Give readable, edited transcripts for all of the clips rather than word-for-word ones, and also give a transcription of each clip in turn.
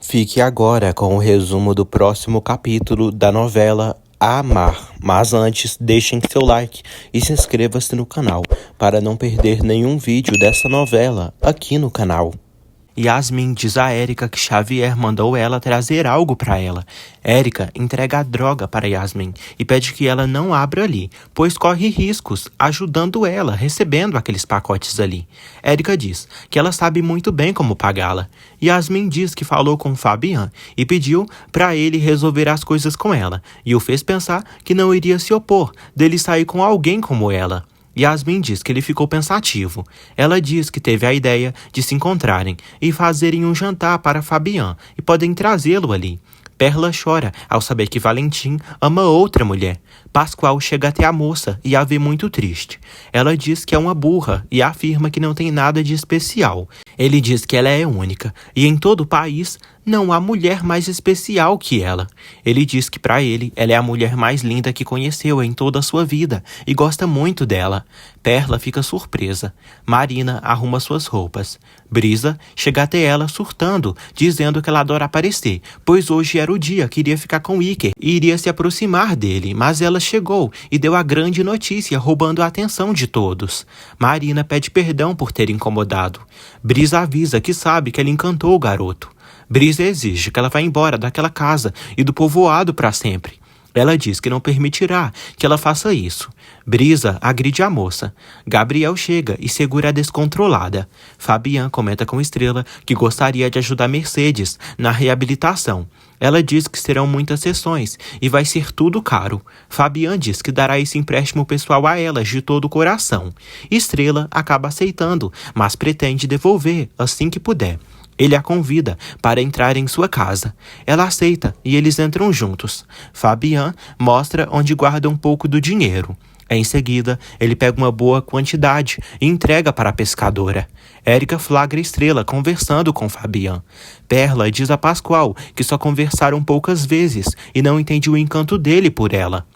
Fique agora com o resumo do próximo capítulo da novela Amar. Mas antes, deixem seu like e se inscreva-se no canal para não perder nenhum vídeo dessa novela aqui no canal. Yasmin diz a Érica que Xavier mandou ela trazer algo para ela. Érica entrega a droga para Yasmin e pede que ela não abra ali, pois corre riscos ajudando ela, recebendo aqueles pacotes ali. Érica diz que ela sabe muito bem como pagá-la. Yasmin diz que falou com Fabian e pediu para ele resolver as coisas com ela, e o fez pensar que não iria se opor dele sair com alguém como ela. Yasmin diz que ele ficou pensativo. Ela diz que teve a ideia de se encontrarem e fazerem um jantar para Fabian e podem trazê-lo ali. Perla chora ao saber que Valentim ama outra mulher. Pascoal chega até a moça e a vê muito triste. Ela diz que é uma burra e afirma que não tem nada de especial. Ele diz que ela é única e em todo o país não há mulher mais especial que ela. Ele diz que para ele ela é a mulher mais linda que conheceu em toda a sua vida e gosta muito dela. Perla fica surpresa. Marina arruma suas roupas. Brisa chega até ela surtando, dizendo que ela adora aparecer, pois hoje era o dia que iria ficar com Iker e iria se aproximar dele, mas ela chegou e deu a grande notícia, roubando a atenção de todos. Marina pede perdão por ter incomodado. Brisa avisa que sabe que ela encantou o garoto. Brisa exige que ela vá embora daquela casa e do povoado para sempre. Ela diz que não permitirá que ela faça isso. Brisa agride a moça. Gabriel chega e segura a descontrolada. Fabian comenta com Estrela que gostaria de ajudar Mercedes na reabilitação. Ela diz que serão muitas sessões e vai ser tudo caro. Fabian diz que dará esse empréstimo pessoal a elas de todo o coração. Estrela acaba aceitando, mas pretende devolver assim que puder. Ele a convida para entrar em sua casa. Ela aceita e eles entram juntos. Fabian mostra onde guarda um pouco do dinheiro. Em seguida, ele pega uma boa quantidade e entrega para a pescadora. Érica flagra Estrela conversando com Fabian. Perla diz a Pascoal que só conversaram poucas vezes e não entende o encanto dele por ela.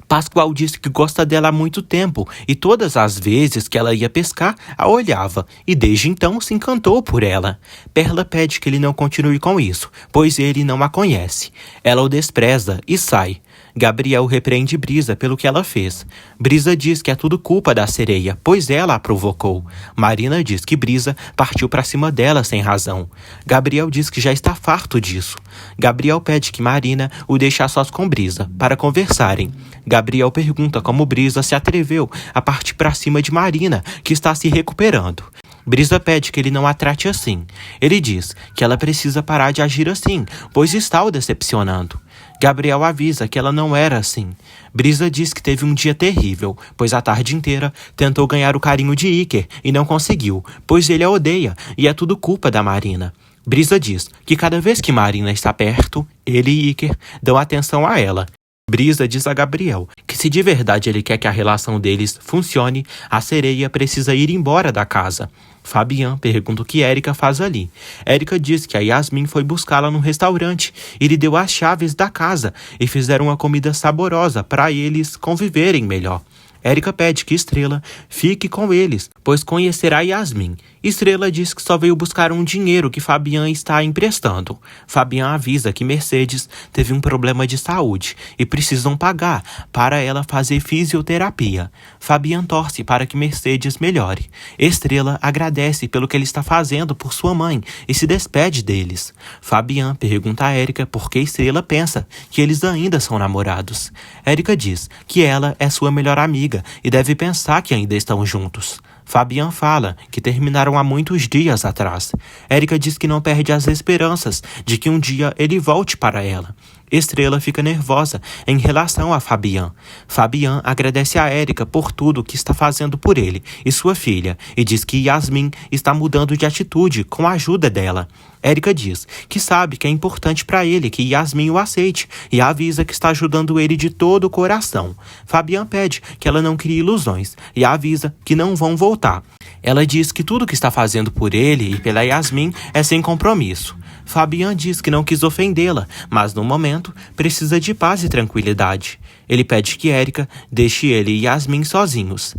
Pascoal disse que gosta dela há muito tempo e todas as vezes que ela ia pescar, a olhava e desde então se encantou por ela. Perla pede que ele não continue com isso, pois ele não a conhece. Ela o despreza e sai. Gabriel repreende Brisa pelo que ela fez. Brisa diz que é tudo culpa da sereia, pois ela a provocou. Marina diz que Brisa partiu para cima dela sem razão. Gabriel diz que já está farto disso. Gabriel pede que Marina o deixe a sós com Brisa, para conversarem. Gabriel pergunta como Brisa se atreveu a partir para cima de Marina, que está se recuperando. Brisa pede que ele não a trate assim. Ele diz que ela precisa parar de agir assim, pois está o decepcionando. Gabriel avisa que ela não era assim. Brisa diz que teve um dia terrível, pois a tarde inteira tentou ganhar o carinho de Iker e não conseguiu, pois ele a odeia e é tudo culpa da Marina. Brisa diz que cada vez que Marina está perto, ele e Iker dão atenção a ela. Brisa diz a Gabriel que se de verdade ele quer que a relação deles funcione, a sereia precisa ir embora da casa. Fabian pergunta o que Érica faz ali. Érica diz que a Yasmin foi buscá-la no restaurante e lhe deu as chaves da casa e fizeram uma comida saborosa para eles conviverem melhor. Érica pede que Estrela fique com eles, pois conhecerá Yasmin. Estrela diz que só veio buscar um dinheiro que Fabian está emprestando. Fabian avisa que Mercedes teve um problema de saúde e precisam pagar para ela fazer fisioterapia. Fabian torce para que Mercedes melhore. Estrela agradece pelo que ele está fazendo por sua mãe e se despede deles. Fabian pergunta a Érica por que Estrela pensa que eles ainda são namorados. Érica diz que ela é sua melhor amiga e deve pensar que ainda estão juntos. Fabian fala que terminaram há muitos dias atrás. Érica diz que não perde as esperanças de que um dia ele volte para ela. Estrela fica nervosa em relação a Fabian. Fabian agradece a Érica por tudo que está fazendo por ele e sua filha e diz que Yasmin está mudando de atitude com a ajuda dela. Érica diz que sabe que é importante para ele que Yasmin o aceite e avisa que está ajudando ele de todo o coração. Fabian pede que ela não crie ilusões e avisa que não vão voltar. Ela diz que tudo que está fazendo por ele e pela Yasmin é sem compromisso. Fabian diz que não quis ofendê-la, mas no momento precisa de paz e tranquilidade. Ele pede que Érica deixe ele e Yasmin sozinhos.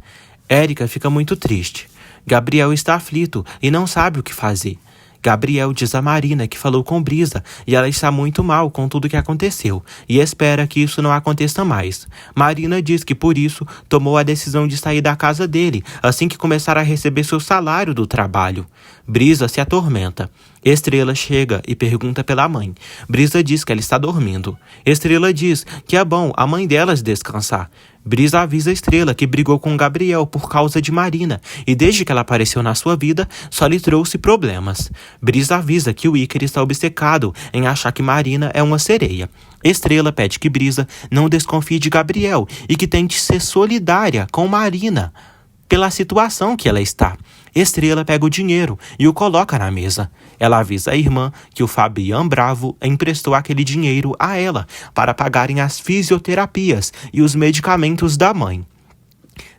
Érica fica muito triste. Gabriel está aflito e não sabe o que fazer. Gabriel diz a Marina que falou com Brisa e ela está muito mal com tudo que aconteceu e espera que isso não aconteça mais. Marina diz que por isso tomou a decisão de sair da casa dele assim que começar a receber seu salário do trabalho. Brisa se atormenta. Estrela chega e pergunta pela mãe. Brisa diz que ela está dormindo. Estrela diz que é bom a mãe delas descansar. Brisa avisa Estrela que brigou com Gabriel por causa de Marina e desde que ela apareceu na sua vida só lhe trouxe problemas. Brisa avisa que o Ícaro está obcecado em achar que Marina é uma sereia. Estrela pede que Brisa não desconfie de Gabriel e que tente ser solidária com Marina pela situação que ela está. Estrela pega o dinheiro e o coloca na mesa. Ela avisa a irmã que o Fabian Bravo emprestou aquele dinheiro a ela para pagarem as fisioterapias e os medicamentos da mãe.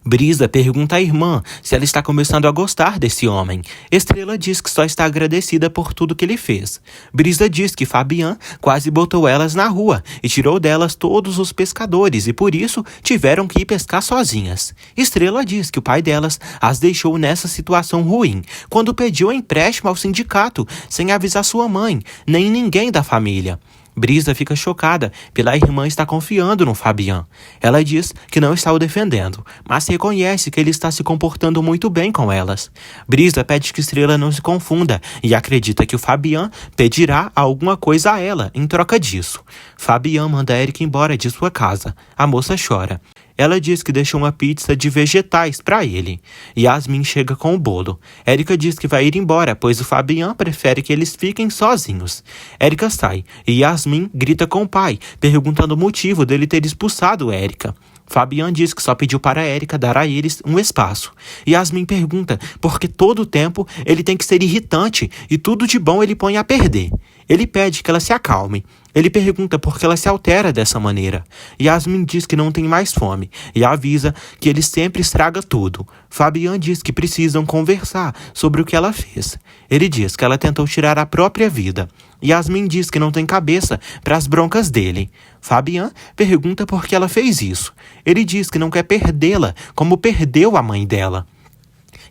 Brisa pergunta à irmã se ela está começando a gostar desse homem. Estrela diz que só está agradecida por tudo que ele fez. Brisa diz que Fabian quase botou elas na rua e tirou delas todos os pescadores e por isso tiveram que ir pescar sozinhas. Estrela diz que o pai delas as deixou nessa situação ruim quando pediu empréstimo ao sindicato sem avisar sua mãe, nem ninguém da família. Brisa fica chocada pela irmã estar confiando no Fabian. Ela diz que não está o defendendo, mas reconhece que ele está se comportando muito bem com elas. Brisa pede que Estrela não se confunda e acredita que o Fabian pedirá alguma coisa a ela em troca disso. Fabian manda Érica embora de sua casa. A moça chora. Ela diz que deixou uma pizza de vegetais para ele. Yasmin chega com o bolo. Érica diz que vai ir embora, pois o Fabian prefere que eles fiquem sozinhos. Érica sai e Yasmin grita com o pai, perguntando o motivo dele ter expulsado Érica. Fabian diz que só pediu para Érica dar a eles um espaço. Yasmin pergunta por que todo o tempo ele tem que ser irritante e tudo de bom ele põe a perder. Ele pede que ela se acalme. Ele pergunta por que ela se altera dessa maneira. Yasmin diz que não tem mais fome e avisa que ele sempre estraga tudo. Fabian diz que precisam conversar sobre o que ela fez. Ele diz que ela tentou tirar a própria vida. Yasmin diz que não tem cabeça para as broncas dele. Fabian pergunta por que ela fez isso. Ele diz que não quer perdê-la como perdeu a mãe dela.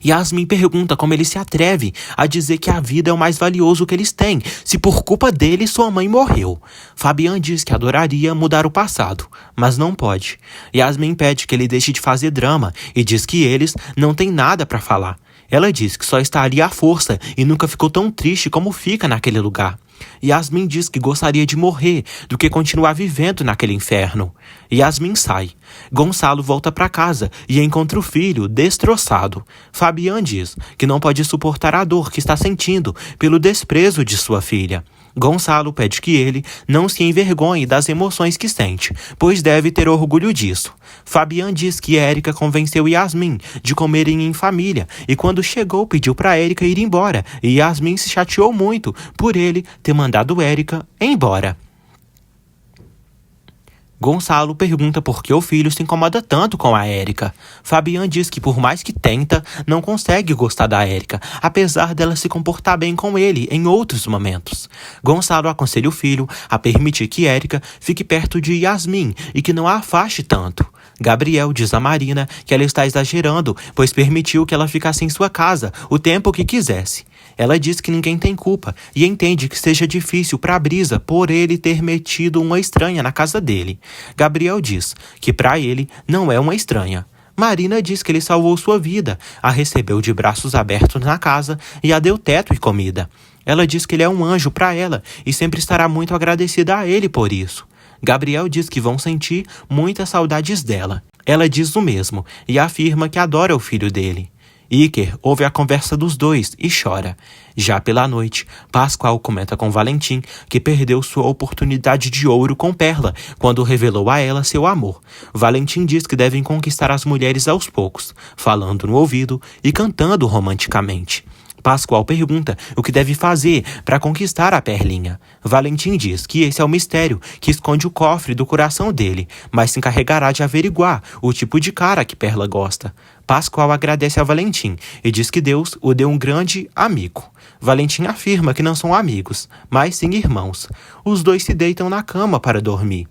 Yasmin pergunta como ele se atreve a dizer que a vida é o mais valioso que eles têm, se por culpa dele sua mãe morreu. Fabian diz que adoraria mudar o passado, mas não pode. Yasmin pede que ele deixe de fazer drama e diz que eles não têm nada para falar. Ela diz que só está ali à força e nunca ficou tão triste como fica naquele lugar. Yasmin diz que gostaria de morrer do que continuar vivendo naquele inferno. Yasmin sai. Gonçalo volta para casa e encontra o filho destroçado. Fabian diz que não pode suportar a dor que está sentindo pelo desprezo de sua filha. Gonçalo pede que ele não se envergonhe das emoções que sente, pois deve ter orgulho disso. Fabian diz que Érica convenceu Yasmin de comerem em família e quando chegou pediu para Érica ir embora e Yasmin se chateou muito por ele ter mandado Érica embora. Gonçalo pergunta por que o filho se incomoda tanto com a Érica. Fabian diz que por mais que tenta, não consegue gostar da Érica, apesar dela se comportar bem com ele em outros momentos. Gonçalo aconselha o filho a permitir que Érica fique perto de Yasmin e que não a afaste tanto. Gabriel diz a Marina que ela está exagerando, pois permitiu que ela ficasse em sua casa o tempo que quisesse. Ela diz que ninguém tem culpa e entende que seja difícil para Brisa por ele ter metido uma estranha na casa dele. Gabriel diz que para ele não é uma estranha. Marina diz que ele salvou sua vida, a recebeu de braços abertos na casa e a deu teto e comida. Ela diz que ele é um anjo para ela e sempre estará muito agradecida a ele por isso. Gabriel diz que vão sentir muitas saudades dela. Ela diz o mesmo e afirma que adora o filho dele. Ícaro ouve a conversa dos dois e chora. Já pela noite, Pascoal comenta com Valentim que perdeu sua oportunidade de ouro com Perla quando revelou a ela seu amor. Valentim diz que devem conquistar as mulheres aos poucos, falando no ouvido e cantando romanticamente. Pascoal pergunta o que deve fazer para conquistar a Perlinha. Valentim diz que esse é o mistério que esconde o cofre do coração dele, mas se encarregará de averiguar o tipo de cara que Perla gosta. Pascoal agradece a Valentim e diz que Deus o deu um grande amigo. Valentim afirma que não são amigos, mas sim irmãos. Os dois se deitam na cama para dormir.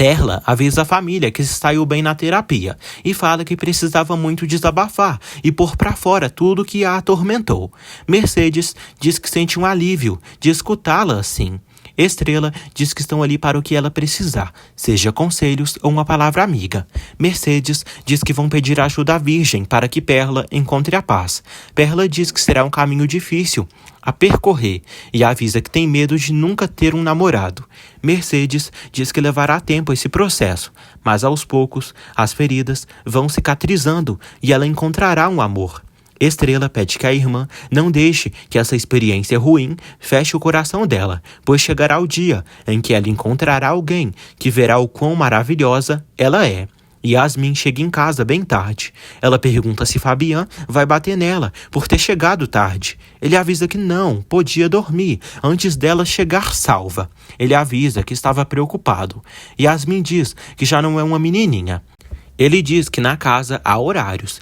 Perla avisa a família que se saiu bem na terapia e fala que precisava muito desabafar e pôr pra fora tudo que a atormentou. Mercedes diz que sente um alívio de escutá-la assim. Estrela diz que estão ali para o que ela precisar, seja conselhos ou uma palavra amiga. Mercedes diz que vão pedir ajuda à Virgem para que Perla encontre a paz. Perla diz que será um caminho difícil a percorrer e avisa que tem medo de nunca ter um namorado. Mercedes diz que levará tempo esse processo, mas aos poucos as feridas vão cicatrizando e ela encontrará um amor. Estrela pede que a irmã não deixe que essa experiência ruim feche o coração dela, pois chegará o dia em que ela encontrará alguém que verá o quão maravilhosa ela é. Yasmin chega em casa bem tarde. Ela pergunta se Fabian vai bater nela por ter chegado tarde. Ele avisa que não, podia dormir antes dela chegar salva. Ele avisa que estava preocupado. Yasmin diz que já não é uma menininha. Ele diz que na casa há horários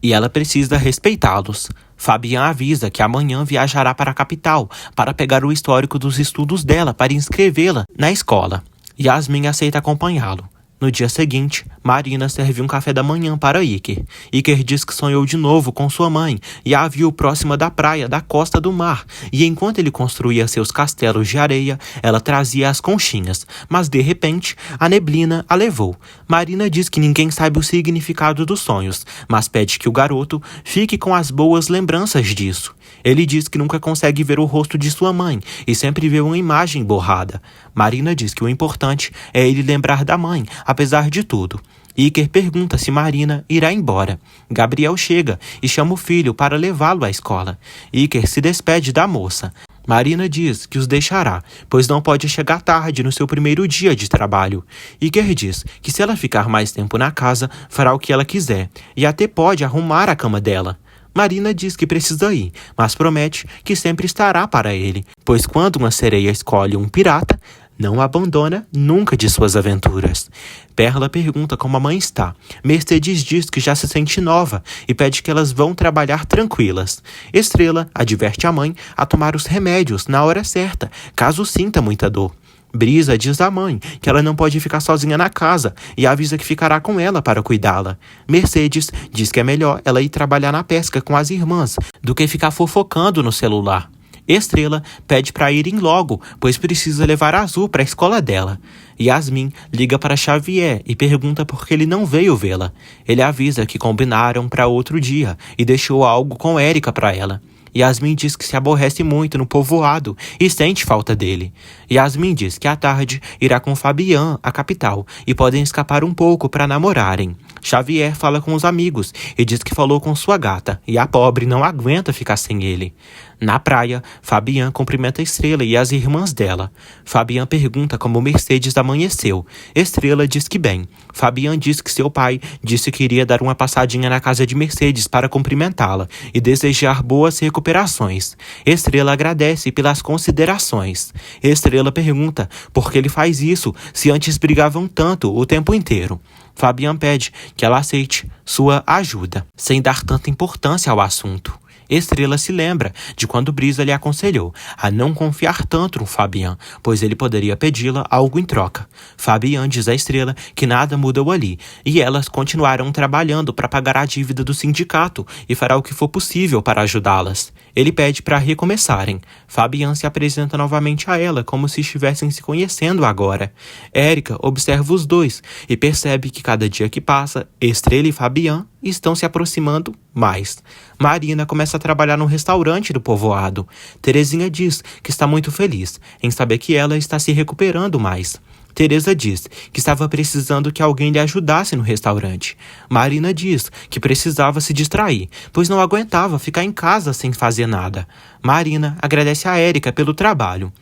e ela precisa respeitá-los. Fabian avisa que amanhã viajará para a capital para pegar o histórico dos estudos dela para inscrevê-la na escola. Yasmin aceita acompanhá-lo. No dia seguinte, Marina serve um café da manhã para Iker. Iker diz que sonhou de novo com sua mãe e a viu próxima da praia da costa do mar. E enquanto ele construía seus castelos de areia, ela trazia as conchinhas. Mas de repente, a neblina a levou. Marina diz que ninguém sabe o significado dos sonhos, mas pede que o garoto fique com as boas lembranças disso. Ele diz que nunca consegue ver o rosto de sua mãe e sempre vê uma imagem borrada. Marina diz que o importante é ele lembrar da mãe, apesar de tudo. Iker pergunta se Marina irá embora. Gabriel chega e chama o filho para levá-lo à escola. Iker se despede da moça. Marina diz que os deixará, pois não pode chegar tarde no seu primeiro dia de trabalho. Iker diz que se ela ficar mais tempo na casa, fará o que ela quiser e até pode arrumar a cama dela. Marina diz que precisa ir, mas promete que sempre estará para ele, pois quando uma sereia escolhe um pirata, não abandona nunca de suas aventuras. Perla pergunta como a mãe está. Mercedes diz que já se sente nova e pede que elas vão trabalhar tranquilas. Estrela adverte a mãe a tomar os remédios na hora certa, caso sinta muita dor. Brisa diz à mãe que ela não pode ficar sozinha na casa e avisa que ficará com ela para cuidá-la. Mercedes diz que é melhor ela ir trabalhar na pesca com as irmãs do que ficar fofocando no celular. Estrela pede para irem logo, pois precisa levar a Azul para a escola dela. Yasmin liga para Xavier e pergunta por que ele não veio vê-la. Ele avisa que combinaram para outro dia e deixou algo com Érica para ela. Yasmin diz que se aborrece muito no povoado e sente falta dele. Yasmin diz que à tarde irá com Fabian à capital e podem escapar um pouco para namorarem. Xavier fala com os amigos e diz que falou com sua gata e a pobre não aguenta ficar sem ele. Na praia, Fabian cumprimenta Estrela e as irmãs dela. Fabian pergunta como Mercedes amanheceu. Estrela diz que bem. Fabian diz que seu pai disse que iria dar uma passadinha na casa de Mercedes para cumprimentá-la e desejar boas recuperações. Estrela agradece pelas considerações. Estrela pergunta por que ele faz isso se antes brigavam tanto o tempo inteiro. Fabian pede que ela aceite sua ajuda, sem dar tanta importância ao assunto. Estrela se lembra de quando Brisa lhe aconselhou a não confiar tanto no Fabian, pois ele poderia pedi-la algo em troca. Fabian diz a Estrela que nada mudou ali, e elas continuarão trabalhando para pagar a dívida do sindicato e fará o que for possível para ajudá-las. Ele pede para recomeçarem. Fabian se apresenta novamente a ela como se estivessem se conhecendo agora. Érica observa os dois e percebe que cada dia que passa, Estrela e Fabian estão se aproximando mais. Marina começa a trabalhar no restaurante do povoado. Terezinha diz que está muito feliz em saber que ela está se recuperando mais. Teresa diz que estava precisando que alguém lhe ajudasse no restaurante. Marina diz que precisava se distrair, pois não aguentava ficar em casa sem fazer nada. Marina agradece a Érica pelo trabalho.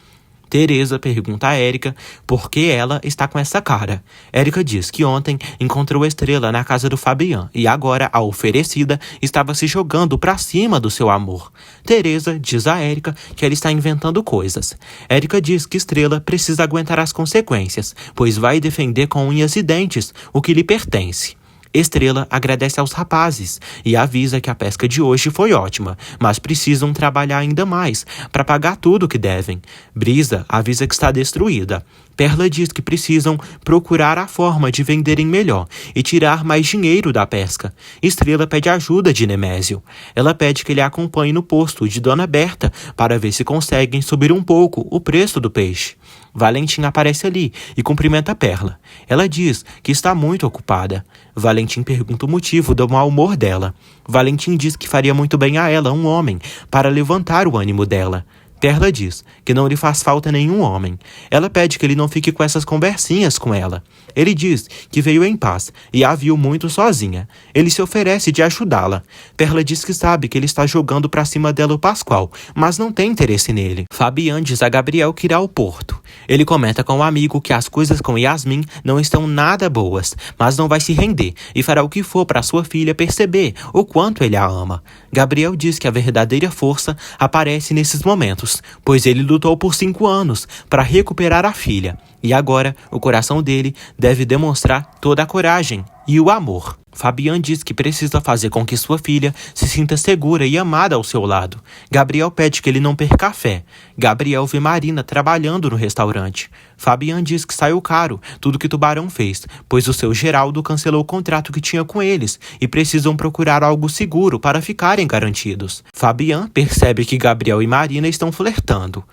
Teresa pergunta a Érica por que ela está com essa cara. Érica diz que ontem encontrou a Estrela na casa do Fabian e agora a oferecida estava se jogando para cima do seu amor. Teresa diz a Érica que ela está inventando coisas. Érica diz que Estrela precisa aguentar as consequências, pois vai defender com unhas e dentes o que lhe pertence. Estrela agradece aos rapazes e avisa que a pesca de hoje foi ótima, mas precisam trabalhar ainda mais para pagar tudo o que devem. Brisa avisa que está destruída. Perla diz que precisam procurar a forma de venderem melhor e tirar mais dinheiro da pesca. Estrela pede ajuda de Nemésio. Ela pede que ele a acompanhe no posto de Dona Berta para ver se conseguem subir um pouco o preço do peixe. Valentim aparece ali e cumprimenta Perla. Ela diz que está muito ocupada. Valentim pergunta o motivo do mau humor dela. Valentim diz que faria muito bem a ela um homem para levantar o ânimo dela. Perla diz que não lhe faz falta nenhum homem. Ela pede que ele não fique com essas conversinhas com ela. Ele diz que veio em paz e a viu muito sozinha. Ele se oferece de ajudá-la. Perla diz que sabe que ele está jogando para cima dela o Pascoal, mas não tem interesse nele. Fabian diz a Gabriel que irá ao porto. Ele comenta com o amigo que as coisas com Yasmin não estão nada boas, mas não vai se render e fará o que for para sua filha perceber o quanto ele a ama. Gabriel diz que a verdadeira força aparece nesses momentos, pois ele lutou por 5 anos para recuperar a filha, e agora o coração dele deve demonstrar toda a coragem e o amor. Fabian diz que precisa fazer com que sua filha se sinta segura e amada ao seu lado. Gabriel pede que ele não perca a fé. Gabriel vê Marina trabalhando no restaurante. Fabian diz que saiu caro tudo que Tubarão fez, pois o seu Geraldo cancelou o contrato que tinha com eles e precisam procurar algo seguro para ficarem garantidos. Fabian percebe que Gabriel e Marina estão flertando.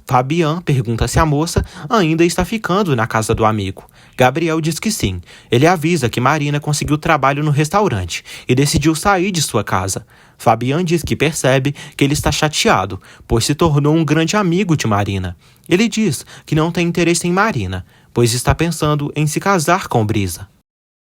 Fabian pergunta se a moça ainda está ficando na casa do amigo. Gabriel diz que sim. Ele avisa que Marina conseguiu trabalho no restaurante e decidiu sair de sua casa. Fabian diz que percebe que ele está chateado, pois se tornou um grande amigo de Marina. Ele diz que não tem interesse em Marina, pois está pensando em se casar com Brisa.